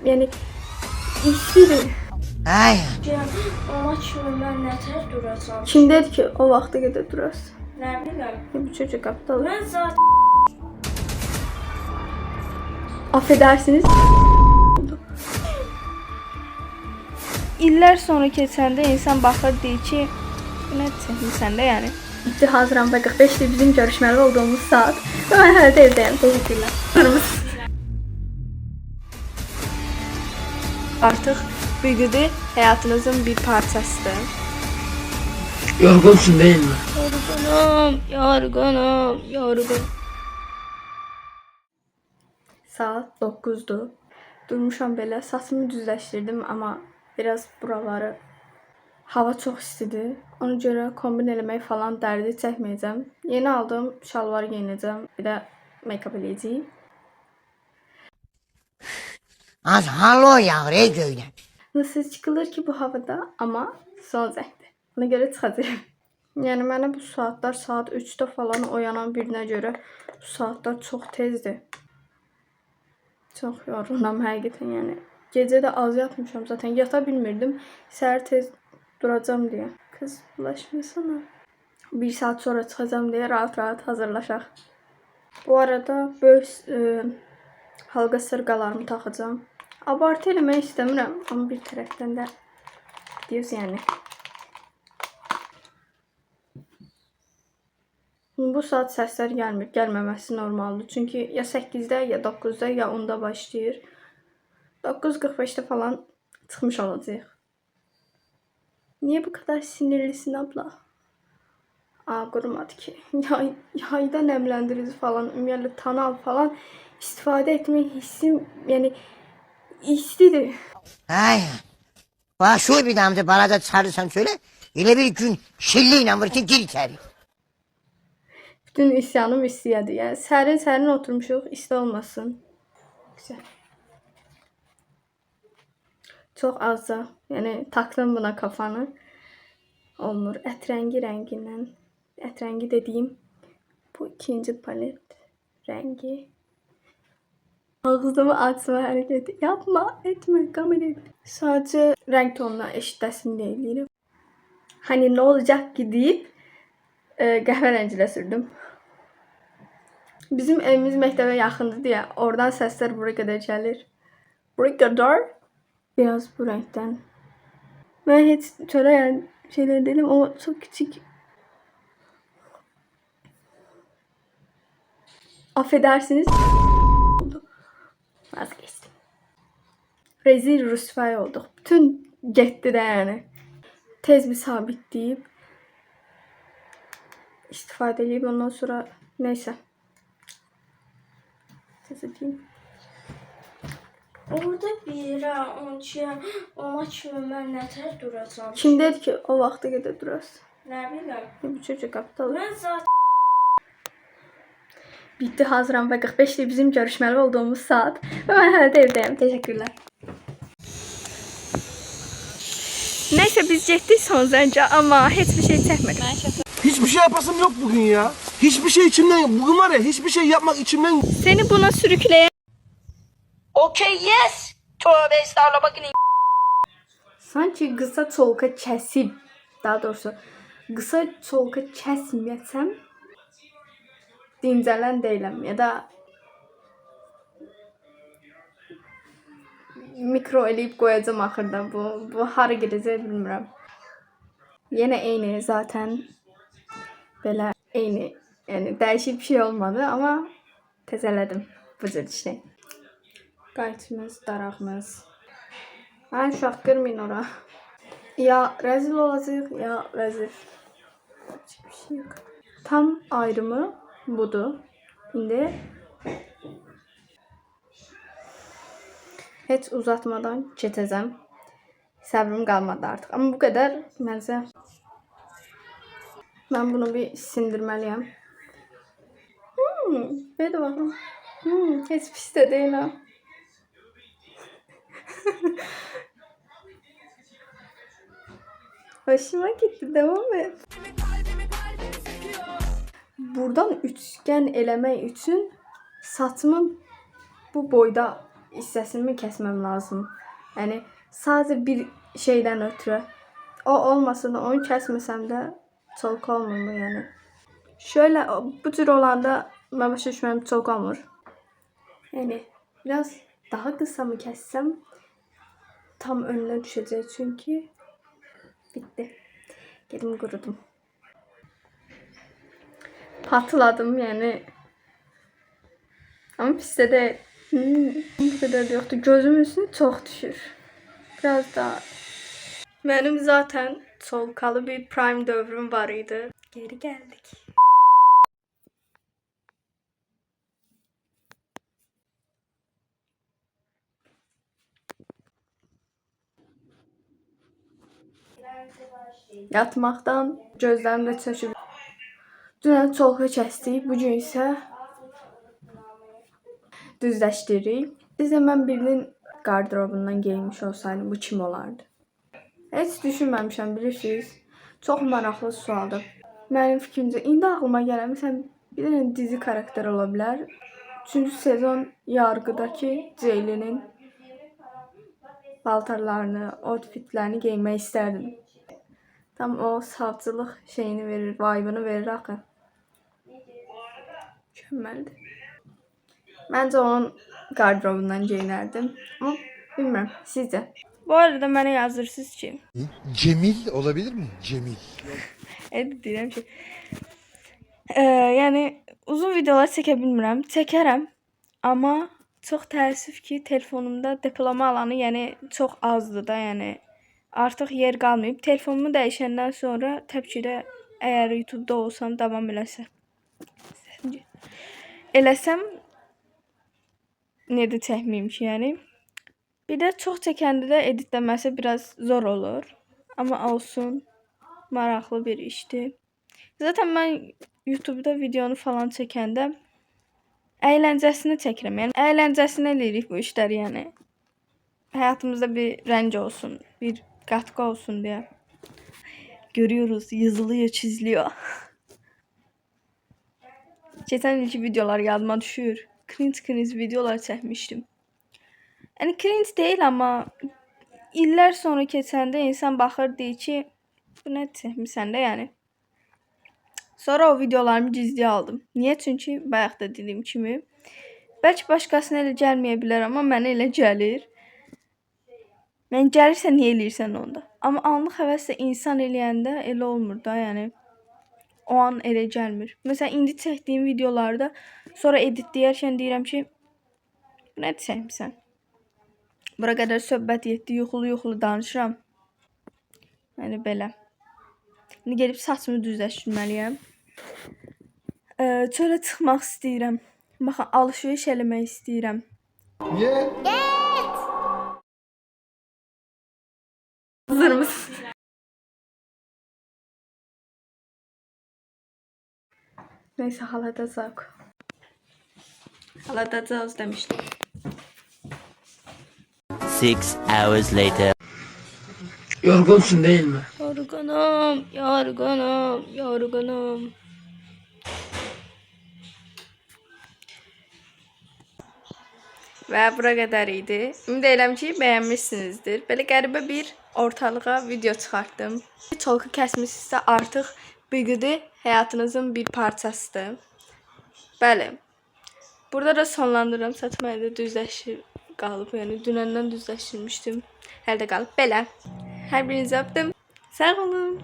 yani istidir. Ay. Ona kimi mən nətər duracam? Kim dedi ki o vaxta qədər durasın? Nə biləm. Bu çocuk aptal. Mən zaten Affedersiniz. İllər sonra keçəndə insan baxır deyir ki, bu nə çəkmisən də yəni. İtti hazıram və 45-dir bizim görüşməli olduğumuz saat. Və mən hələ də evdəyəm. Teşekkürlər. Artıq bilgidi həyatınızın bir parçasıdır. Yorgunsun değil mi? Yorgunum. Saat 9'dur. Durmuşam belə, saçımı düzləşdirdim, amma biraz buraları hava çox istidir. Ona görə kombin eləmək falan dərdi çəkməyəcəm. Yeni aldığım şalvar geyinəcəm, bir də make-up eləyəcəyim. Az halo yağır ey göyden. Nasıl çıxılır ki bu havada, amma son zəhdir. Ona görə çıxacağım. Yəni mənə bu saatlar saat 3'də falan oyanan birinə görə bu saatlar çox tezdir. Çox yorulmam həqiqətən yəni. Gecə də az yatmışam zaten. Yata bilmirdim. Səhər tez duracağam deyə. Kız bulaşmasana. 1 saat sonra çıxacağam deyə rahat-rahat hazırlaşaq. Bu arada böyük halqa sırqalarımı taxacağam. Abartı eləmək istəmirəm, amma bir tərəfdən də diyoruz yəni. Bu saat səslər gəlmir. Gəlməməsi normaldır. Çünki ya 8'də, ya 9'da, ya 10'da başlayır. 9:45'te falan çıxmış olacaq. Niye bu kadar sinirlisin abla? Qurumadı ki. Yayda nemlendirici falan, ümumiyyətlə Tanal falan istifadə etmək hissim, yəni istidir. Ay. Bana şu bir damda bana çağırırsan söyle. Öyle bir gün şilliyle vurursun gir içeri. Bütün isyanım istiyədir. Yəni sərin oturmuşuq, isti olmasın. Güzel. Çox azca, yəni taktım buna kafanı. Olmur. Ət rəngindən. Ət rəngi dediyim bu ikinci palet rəngi. Ağzımı açma hərəkəti. Yapma, etmə, kamera. Sadəcə rəng tonuna eşitləsin deyə eləyirəm. Hani ne olacak ki deyib qəhvə rəngilə sürdüm. Bizim evimiz məktəbə yaxındır deyə oradan səslər bura qədər gəlir. Bura qədər. Biraz bu rəngdən. Mən heç çörəyən şeylər dedim ama çok küçük. Affedersiniz. Vazgeçtim. Rezil rüsvay olduk. Bütün getdi də yəni. Tez bir sabitleyip istifadə edip ondan sonra neyse. Size diyeyim. orada birə, ona kimi mən nətər duracam? Kim dedi ki o vaxta qədər durasın? Nə biləm. Bu çocuk aptal. Mən zaten Bitti hazıram və 45'dir bizim görüşməli olduğumuz saat. Və mən hələ də evdəyəm. Teşekkürlər. Neyse biz getdik son zəncə amma heç bir şey çəkmədik. Hiçbir şey yapasım yok bugün ya. Hiçbir şey içimden, bugün var ya hiçbir şey yapmak içimden. Seni buna sürükleyen Okay yes. Tövbe estağfurullah. sanki qısa çolka kəsib, daha doğrusu qısa çolka kəsməyəsəm dincələn deyiləm ya da mikro eləyib qoyacağım axırda bu hara gedəcək bilmirəm. Yenə eyni zaten belə eyni yəni dəyişik bir şey olmadı amma təzələdim bu cür şey. Qayıtımız, darağımız. Ay uşaq qırmayın ora. Ya rezil olacaq ya vəzir. Bir şey yok. Tam ayrımı budur. İndi heç uzatmadan keçəcəm. Səbrim qalmadı artıq. Amma bu qədər məncə mən bunu bir sindirməliyəm. Bir də baxın. Heç pis də deyil ha. Hoşuma gitti. Devam et. Buradan üçgen eləmək üçün saçımın bu boyda hissəsini kəsməm lazım. Yəni sadəcə bir şeydən ötürü. O olmasa da onu kəsməsəm də çolka olmur yəni. Şöyle bu cür olanda mən başa düşmürəm çolka olmur. Yəni biraz daha qısa mı kəssəm tam önünə düşəcək çünki bitti. Gedim qurudum. Patladım yani. Ama pis de değil. Bu kadar da yoktu. Gözümün üstüne çok düşür. Biraz daha. Benim zaten solkalı bir prime dövrüm var idi. Geri geldik. Yatmaktan gözlerimde çeşib. Dünən çolka kəsdik, bugün isə düzləşdiririk. Biz də mən birinin qardırobundan geyinmiş olsaydım bu kim olardı? Heç düşünməmişəm, bilirsiniz. Çox maraqlı sualdır. Mənim fikrimcə indi ağlıma gələn məsələn bir dənə dizi karakter ola bilər. 3-cü sezon Yargıdakı Ceylinin paltarlarını, outfitlərini geyinmək istərdim. Tam o savcılıq şeyini verir, vibe'ını verir axı. Mükemmeldi. Bence onun gardırobundan giyinərdim. Ama bilmiyorum, sizce? Bu arada bana yazırsınız ki. Cemil olabilir mi? Cemil. Evet deyirəm ki. Yani uzun videolar çəkə bilmirəm. Çəkərəm. Amma çox təəssüf ki, telefonumda depolama alanı yəni çox azdır da, yəni artıq yer qalmayıb. Telefonumu dəyişəndən sonra təbii ki də əgər YouTube'da olsam davam eləsəm necə çəkməyim ki, yəni. Bir də çox çəkəndə də editləməsi biraz zor olur. Amma olsun, maraqlı bir işdir. Zaten mən YouTube'da videonu falan çəkəndə əyləncəsini çəkirəm. Yəni əyləncəsini eləyirik bu işləri, yəni. Həyatımızda bir rəng olsun, bir katkı olsun diye. Görüyoruz, yazılıyor, çiziliyor. Geçen ilki videolar yadıma düşüyor. Cringe videolar çekmiştim. Yani cringe değil ama iller sonra keçəndə insan baxır deyir ki, bu nə çəkmisən də yəni. Sonra o videolarımı gizliyə aldım. Niye? Çünki bayaq da dediyim kimi bəlkə başqasına elə gəlməyə bilər, amma mənə elə gəlir. Mən gəlirsə niyə eləyirsən onda? Amma anlıq həvəslə insan eləyəndə elə olmur da, yəni. O an elə gəlmir. Məsələn, indi çəkdiyim videolarda sonra editləyərkən deyirəm ki, bu nə çəkmisən? Bura qədər söhbət yetdi, yuxulu danışıram. Yəni belə. İndi gedib saçımı düzləşdirməliyəm. Çölə çıxmaq istəyirəm. Baxın, alışveriş eləmək istəyirəm. Niye? Hazır mısın? Neyse halledeceğiz. Halledeceğiz demiştim. 6 hours later. Yorgunsun değil mi? Yorgunum. Və bura qədər idi. Ümid edirəm ki, bəyənmişsinizdir. Belə qəribə bir ortalığa video çıxartdım. Çolka kəsmişsinizsə artıq bigidi həyatınızın bir parçasıdır. Bəli. Burada da sonlandırıram. Saçım hələ də düzləşir qalıb. Yəni dünəndən düzləşdirmişdim. Hələ də qalıb. Belə. Hər birinizi öpdüm. Sağ olun.